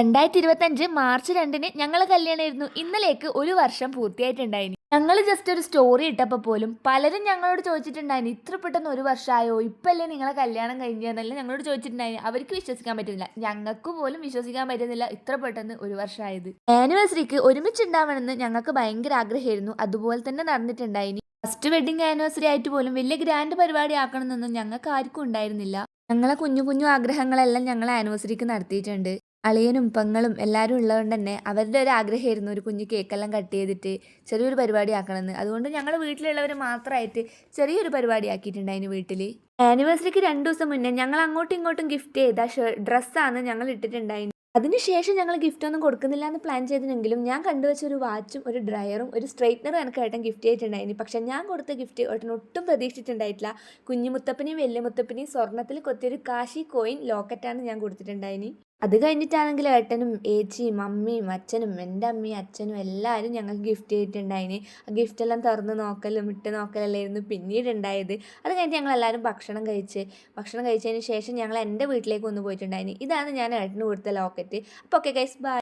2025 March 2-ന് ഞങ്ങളെ കല്യാണമായിരുന്നു. ഇന്നലേക്ക് ഒരു വർഷം പൂർത്തിയായിട്ടുണ്ടായിനി. ഞങ്ങൾ ജസ്റ്റ് ഒരു സ്റ്റോറി ഇട്ടപ്പോൾ പോലും പലരും ഞങ്ങളോട് ചോദിച്ചിട്ടുണ്ടായിനി, ഇത്ര പെട്ടെന്ന് ഒരു വർഷമായോ, ഇപ്പല്ലേ നിങ്ങളെ കല്യാണം കഴിഞ്ഞതെന്നല്ല ഞങ്ങളോട് ചോദിച്ചിട്ടുണ്ടായിനി. അവർക്ക് വിശ്വസിക്കാൻ പറ്റുന്നില്ല, ഞങ്ങൾക്ക് പോലും വിശ്വസിക്കാൻ പറ്റുന്നില്ല ഇത്ര പെട്ടെന്ന് ഒരു വർഷമായത്. ആനിവേഴ്സറിക്ക് ഒരുമിച്ചുണ്ടാവണമെന്ന് ഞങ്ങൾക്ക് ഭയങ്കര ആഗ്രഹമായിരുന്നു. അതുപോലെ തന്നെ നടന്നിട്ടുണ്ടായിനി. ഫസ്റ്റ് വെഡിങ് ആനിവേഴ്സറി ആയിട്ട് പോലും വലിയ ഗ്രാൻഡ് പരിപാടി ആക്കണമെന്നൊന്നും ഞങ്ങൾക്ക് ആർക്കും ഉണ്ടായിരുന്നില്ല. ഞങ്ങളെ കുഞ്ഞു കുഞ്ഞു ആഗ്രഹങ്ങളെല്ലാം ഞങ്ങൾ ആനിവേഴ്സറിക്ക് നടത്തിയിട്ടുണ്ട്. അളിയനും പെങ്ങളും എല്ലാവരും ഉള്ളതുകൊണ്ട് തന്നെ അവരുടെ ഒരു ആഗ്രഹമായിരുന്നു ഒരു കുഞ്ഞു കേക്കെല്ലാം കട്ട് ചെയ്തിട്ട് ചെറിയൊരു പരിപാടി ആക്കണമെന്ന്. അതുകൊണ്ട് ഞങ്ങൾ വീട്ടിലുള്ളവർ മാത്രമായിട്ട് ചെറിയൊരു പരിപാടി ആക്കിയിട്ടുണ്ടായിരുന്നു വീട്ടിൽ. ആനിവേഴ്സറിക്ക് 2 ദിവസം മുന്നേ ഞങ്ങൾ അങ്ങോട്ടും ഇങ്ങോട്ടും ഗിഫ്റ്റ് ചെയ്ത ഡ്രസ്സാണ് ഞങ്ങൾ ഇട്ടിട്ടുണ്ടായിരുന്നു. അതിനുശേഷം ഞങ്ങൾ ഗിഫ്റ്റ് ഒന്നും കൊടുക്കുന്നില്ല എന്ന് പ്ലാൻ ചെയ്തിരുന്നെങ്കിലും ഞാൻ കണ്ടുവച്ച ഒരു വാച്ചും ഒരു ഡ്രയറും ഒരു സ്ട്രൈറ്റ്നറും എനിക്ക് ഏട്ടൻ ഗിഫ്റ്റ് ചെയ്തിട്ടുണ്ടായിരുന്നു. പക്ഷെ ഞാൻ കൊടുത്ത ഗിഫ്റ്റ് ഏട്ടൻ ഒട്ടും പ്രതീക്ഷിച്ചിട്ടുണ്ടായിട്ടില്ല. കുഞ്ഞു മുത്തപ്പനെയും വലിയ മുത്തപ്പനെയും സ്വർണ്ണത്തിൽ കൊത്തിയൊരു കാശി കോയിൻ ലോക്കറ്റാണ് ഞാൻ കൊടുത്തിട്ടുണ്ടായിനി. അത് കഴിഞ്ഞിട്ടാണെങ്കിൽ ഏട്ടനും ഏച്ചിയും അമ്മയും അച്ഛനും എൻ്റെ അമ്മയും അച്ഛനും എല്ലാവരും ഞങ്ങൾക്ക് ഗിഫ്റ്റ് ചെയ്തിട്ടുണ്ടായിന്. ആ ഗിഫ്റ്റെല്ലാം തുറന്ന് നോക്കലും ഇട്ട് നോക്കലല്ലായിരുന്നു പിന്നീട് ഉണ്ടായത്. അത് കഴിഞ്ഞിട്ട് ഞങ്ങൾ എല്ലാവരും ഭക്ഷണം കഴിച്ചതിന് ശേഷം ഞങ്ങൾ എൻ്റെ വീട്ടിലേക്ക് ഒന്ന് പോയിട്ടുണ്ടായിന്. ഇതാണ് ഞാൻ ഏട്ടന് കൊടുത്ത ലോക്കറ്റ്. അപ്പോൾ ഓക്കെ ഗൈസ്, ബൈ.